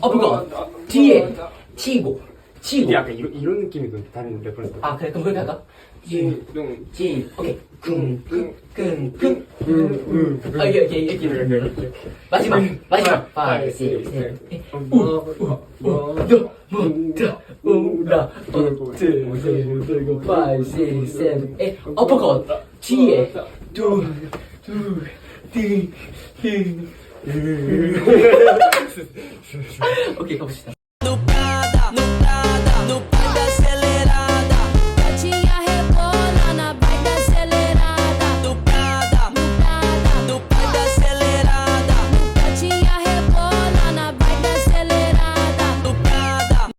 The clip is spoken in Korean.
어퍼컷 뒤에 치고 약간 이런 느낌이거든. 다른 래퍼는. 아 그래 그럼 그렇게 할까? 오케이 쿵쿵쿵쿵 아 이게 마지막 5, 6, 7 우라 들고 5, 6, 7 어퍼컷 뒤에 오케이 가봅시다.